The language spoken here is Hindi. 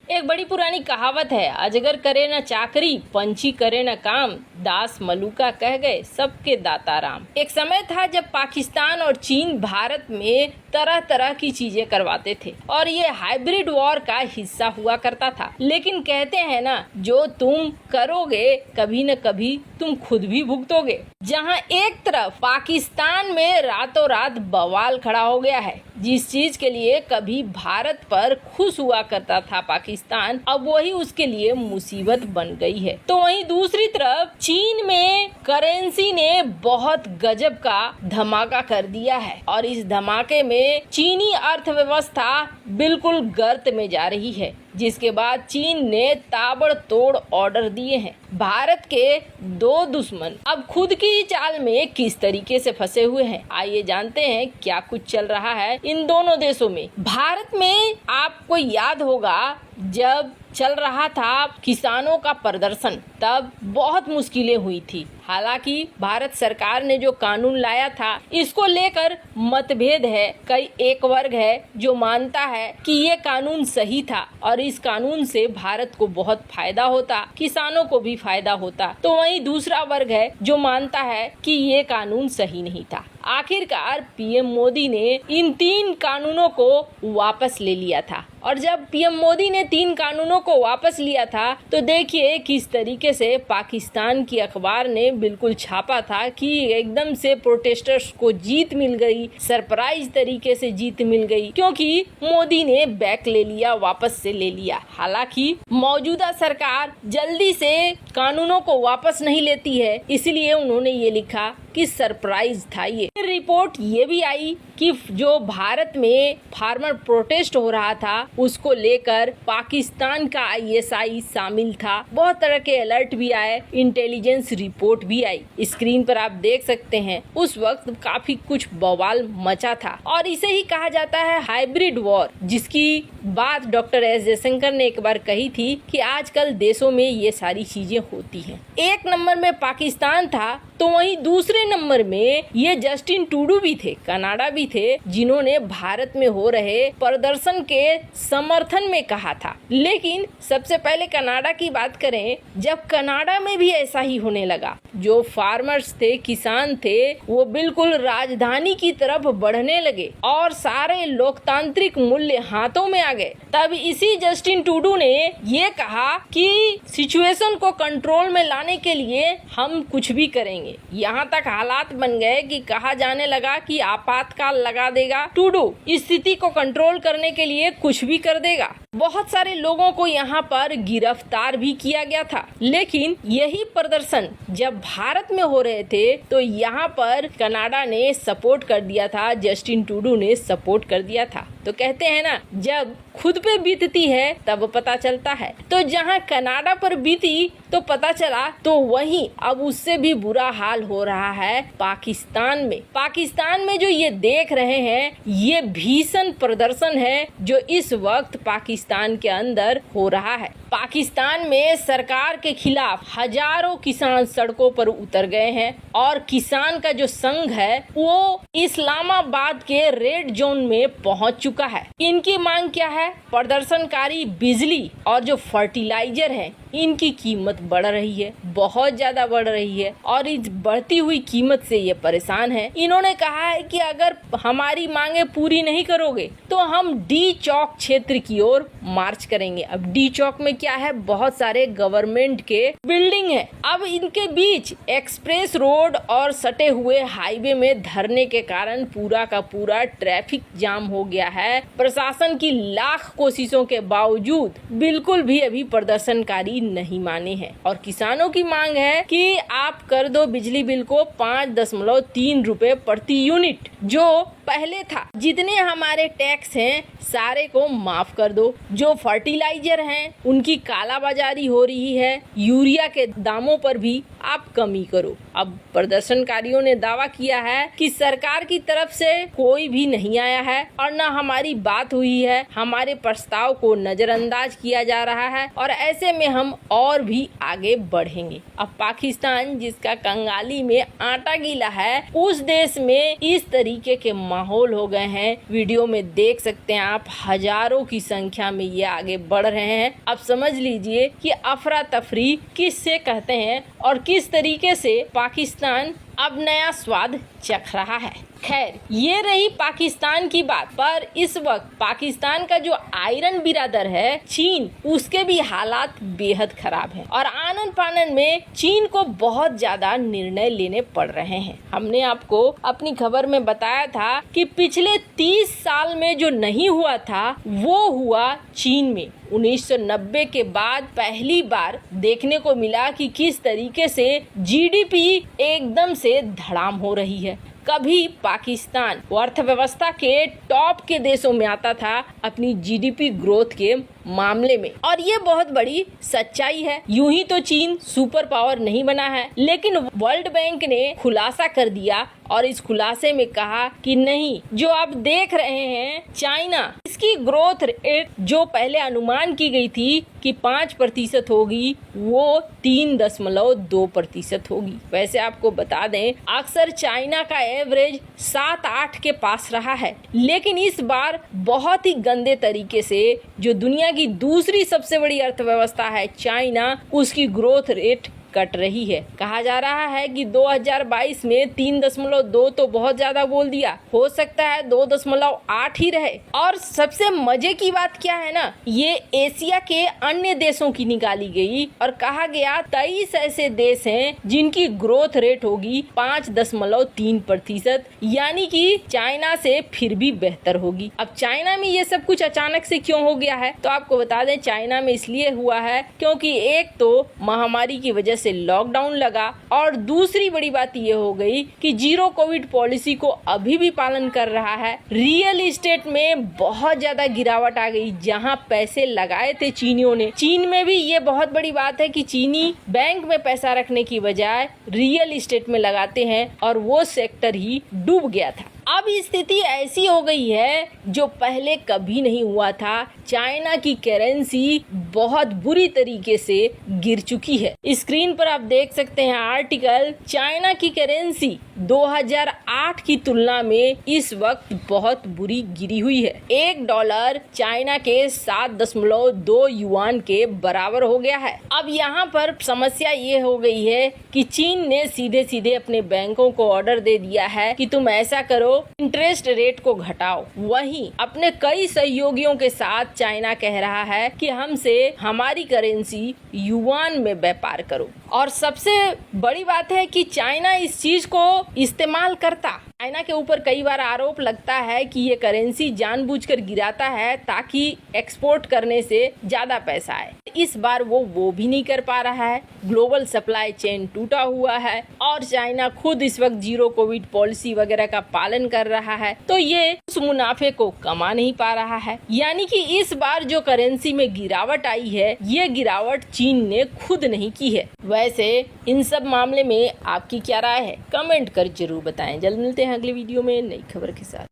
एक बड़ी पुरानी कहावत है, अजगर करे न चाकरी, पंछी करे न काम, दास मलूका कह गए सबके दाता राम। एक समय था जब पाकिस्तान और चीन भारत में तरह तरह की चीजें करवाते थे और ये हाइब्रिड वॉर का हिस्सा हुआ करता था। लेकिन कहते हैं ना, जो तुम करोगे कभी न कभी तुम खुद भी भुगतोगे। जहां एक तरफ पाकिस्तान में रातों रात बवाल खड़ा हो गया है, जिस चीज के लिए कभी भारत पर खुश हुआ करता था पाकिस्तान, अब वही उसके लिए मुसीबत बन गई है। तो वहीं दूसरी तरफ चीन में करेंसी ने बहुत गजब का धमाका कर दिया है और इस धमाके में चीनी अर्थव्यवस्था बिल्कुल गर्त में जा रही है, जिसके बाद चीन ने ताबड़तोड़ ऑर्डर दिए हैं। भारत के दो दुश्मन अब खुद की चाल में किस तरीके से फंसे हुए हैं, आइए जानते हैं क्या कुछ चल रहा है इन दोनों देशों में। भारत में आपको याद होगा जब चल रहा था किसानों का प्रदर्शन, तब बहुत मुश्किलें हुई थी। हालांकि भारत सरकार ने जो कानून लाया था इसको लेकर मतभेद है। कई एक वर्ग है जो मानता है कि ये कानून सही था और इस कानून से भारत को बहुत फायदा होता, किसानों को भी फायदा होता। तो वहीं दूसरा वर्ग है जो मानता है कि ये कानून सही नहीं था। आखिरकार पीएम मोदी ने इन 3 कानूनों को वापस ले लिया था और जब पीएम मोदी ने 3 कानूनों को वापस लिया था तो देखिए किस तरीके से पाकिस्तान की अखबार ने बिल्कुल छापा था कि एकदम से प्रोटेस्टर्स को जीत मिल गई, सरप्राइज तरीके से जीत मिल गई, क्योंकि मोदी ने बैक ले लिया, वापस से ले लिया। हालांकि मौजूदा सरकार जल्दी से कानूनों को वापस नहीं लेती है, इसलिए उन्होंने ये लिखा कि सरप्राइज था ये। रिपोर्ट ये भी आई कि जो भारत में फार्मर प्रोटेस्ट हो रहा था उसको लेकर पाकिस्तान का आईएसआई शामिल था। बहुत तरह के अलर्ट भी आए, इंटेलिजेंस रिपोर्ट भी आई। स्क्रीन पर आप देख सकते हैं उस वक्त काफी कुछ बवाल मचा था और इसे ही कहा जाता है हाइब्रिड वॉर, जिसकी बात डॉक्टर एस जयशंकर ने एक बार कही थी कि आजकल देशों में ये सारी चीजें होती हैं। एक नंबर में पाकिस्तान था तो वहीं दूसरे नंबर में ये जस्टिन ट्रूडो भी थे, कनाडा भी थे, जिन्होंने भारत में हो रहे प्रदर्शन के समर्थन में कहा था। लेकिन सबसे पहले कनाडा की बात करें, जब कनाडा में भी ऐसा ही होने लगा, जो फार्मर्स थे, किसान थे, वो बिल्कुल राजधानी की तरफ बढ़ने लगे और सारे लोकतांत्रिक मूल्य हाथों में आ गए। तब इसी जस्टिन ट्रूडो ने ये कहा कि सिचुएशन को कंट्रोल में लाने के लिए हम कुछ भी करेंगे। यहाँ तक हालात बन गए कि कहा जाने लगा कि आपातकाल लगा देगा ट्रूडो, स्थिति को कंट्रोल करने के लिए कुछ भी कर देगा। बहुत सारे लोगों को यहाँ पर गिरफ्तार भी किया गया था। लेकिन यही प्रदर्शन जब भारत में हो रहे थे तो यहाँ पर कनाडा ने सपोर्ट कर दिया था, जस्टिन ट्रूडो ने सपोर्ट कर दिया था। तो कहते हैं ना, जब खुद पे बीतती है तब पता चलता है। तो जहाँ कनाडा पर बीती तो पता चला, तो वहीं अब उससे भी बुरा हाल हो रहा है पाकिस्तान में। पाकिस्तान में जो ये देख रहे हैं ये भीषण प्रदर्शन है जो इस वक्त पाकिस्तान के अंदर हो रहा है। पाकिस्तान में सरकार के खिलाफ हजारों किसान सड़कों पर उतर गए हैं और किसान का जो संघ है वो इस्लामाबाद के रेड जोन में पहुंच चुका है। इनकी मांग क्या है? प्रदर्शनकारी बिजली और जो फर्टिलाइजर है इनकी कीमत बढ़ रही है, बहुत ज्यादा बढ़ रही है और इस बढ़ती हुई कीमत से ये परेशान है। इन्होंने कहा है कि अगर हमारी मांगे पूरी नहीं करोगे तो हम डी चौक क्षेत्र की ओर मार्च करेंगे। अब डी चौक में क्या है? बहुत सारे गवर्नमेंट के बिल्डिंग है। अब इनके बीच एक्सप्रेस रोड और सटे हुए हाईवे में धरने के कारण पूरा का पूरा ट्रैफिक जाम हो गया है। प्रशासन की लाख कोशिशों के बावजूद बिल्कुल भी अभी प्रदर्शनकारी नहीं माने हैं और किसानों की मांग है कि आप कर दो बिजली बिल को 5.3 रुपए प्रति यूनिट, जो पहले था। जितने हमारे टैक्स हैं सारे को माफ कर दो। जो फर्टिलाइजर हैं उनकी कालाबाजारी हो रही है, यूरिया के दामों पर भी आप कमी करो। अब प्रदर्शनकारियों ने दावा किया है कि सरकार की तरफ से कोई भी नहीं आया है और न हमारी बात हुई है, हमारे प्रस्ताव को नजरअंदाज किया जा रहा है और ऐसे में हम और भी आगे बढ़ेंगे। अब पाकिस्तान जिसका कंगाली में आटा गीला है, उस देश में इस तरीके तरीके के माहौल हो गए हैं, वीडियो में देख सकते हैं आप, हजारों की संख्या में ये आगे बढ़ रहे हैं। अब समझ लीजिए कि अफरा तफरी किससे कहते हैं और किस तरीके से पाकिस्तान अब नया स्वाद चख रहा है। खैर, ये रही पाकिस्तान की बात, पर इस वक्त पाकिस्तान का जो आयरन बिरादर है चीन, उसके भी हालात बेहद खराब हैं और आनन फानन में चीन को बहुत ज्यादा निर्णय लेने पड़ रहे हैं। हमने आपको अपनी खबर में बताया था कि पिछले 30 साल में जो नहीं हुआ था वो हुआ चीन में। 1990 के बाद पहली बार देखने को मिला कि किस तरीके से जीडीपी एकदम से धड़ाम हो रही है। कभी पाकिस्तान अर्थव्यवस्था के टॉप के देशों में आता था अपनी जीडीपी ग्रोथ के मामले में, और ये बहुत बड़ी सच्चाई है। यूं ही तो चीन सुपर पावर नहीं बना है, लेकिन वर्ल्ड बैंक ने खुलासा कर दिया और इस खुलासे में कहा कि नहीं, जो आप देख रहे हैं चाइना, इसकी ग्रोथ रेट जो पहले अनुमान की गई थी कि 5% होगी, वो 3.2% होगी। वैसे आपको बता दें, अक्सर चाइना का एवरेज 7-8 के पास रहा है, लेकिन इस बार बहुत ही गंदे तरीके से जो दुनिया की दूसरी सबसे बड़ी अर्थव्यवस्था है चाइना, उसकी ग्रोथ रेट कट रही है। कहा जा रहा है कि 2022 में 3.2 तो बहुत ज्यादा बोल दिया, हो सकता है 2.8 ही रहे। और सबसे मजे की बात क्या है ना, ये एशिया के अन्य देशों की निकाली गई और कहा गया 23 ऐसे देश हैं जिनकी ग्रोथ रेट होगी 5.3%, यानी कि चाइना से फिर भी बेहतर होगी। अब चाइना में ये सब कुछ अचानक से क्यों हो गया है, तो आपको बता दें, चाइना में इसलिए हुआ है क्योंकि एक तो महामारी की वजह से लॉकडाउन लगा, और दूसरी बड़ी बात ये हो गई कि जीरो कोविड पॉलिसी को अभी भी पालन कर रहा है। रियल एस्टेट में बहुत ज्यादा गिरावट आ गई, जहां पैसे लगाए थे चीनियों ने। चीन में भी ये बहुत बड़ी बात है कि चीनी बैंक में पैसा रखने की बजाय रियल एस्टेट में लगाते हैं, और वो सेक्टर ही डूब गया था। अब स्थिति ऐसी हो गई है जो पहले कभी नहीं हुआ था। चाइना की करेंसी बहुत बुरी तरीके से गिर चुकी है। स्क्रीन पर आप देख सकते हैं आर्टिकल, चाइना की करेंसी 2008 की तुलना में इस वक्त बहुत बुरी गिरी हुई है। $1 चाइना के 7.2 युआन के बराबर हो गया है। अब यहाँ पर समस्या ये हो गई है कि चीन ने सीधे सीधे अपने बैंकों को ऑर्डर दे दिया है कि तुम ऐसा करो, इंटरेस्ट रेट को घटाओ। वहीं अपने कई सहयोगियों के साथ चाइना कह रहा है कि हमसे हमारी करेंसी युआन में व्यापार करो। और सबसे बड़ी बात है कि चाइना इस चीज को इस्तेमाल करता। चाइना के ऊपर कई बार आरोप लगता है कि ये करेंसी जानबूझकर गिराता है ताकि एक्सपोर्ट करने से ज्यादा पैसा आए। इस बार वो भी नहीं कर पा रहा है। ग्लोबल सप्लाई चेन टूटा हुआ है और चाइना खुद इस वक्त जीरो कोविड पॉलिसी वगैरह का पालन कर रहा है, तो ये उस मुनाफे को कमा नहीं पा रहा है। यानी कि इस बार जो करेंसी में गिरावट आई है, ये गिरावट चीन ने खुद नहीं की है। वैसे इन सब मामले में आपकी क्या राय है, कमेंट कर जरूर बताएं। जल्द मिलते हैं अगले वीडियो में नई खबर के साथ।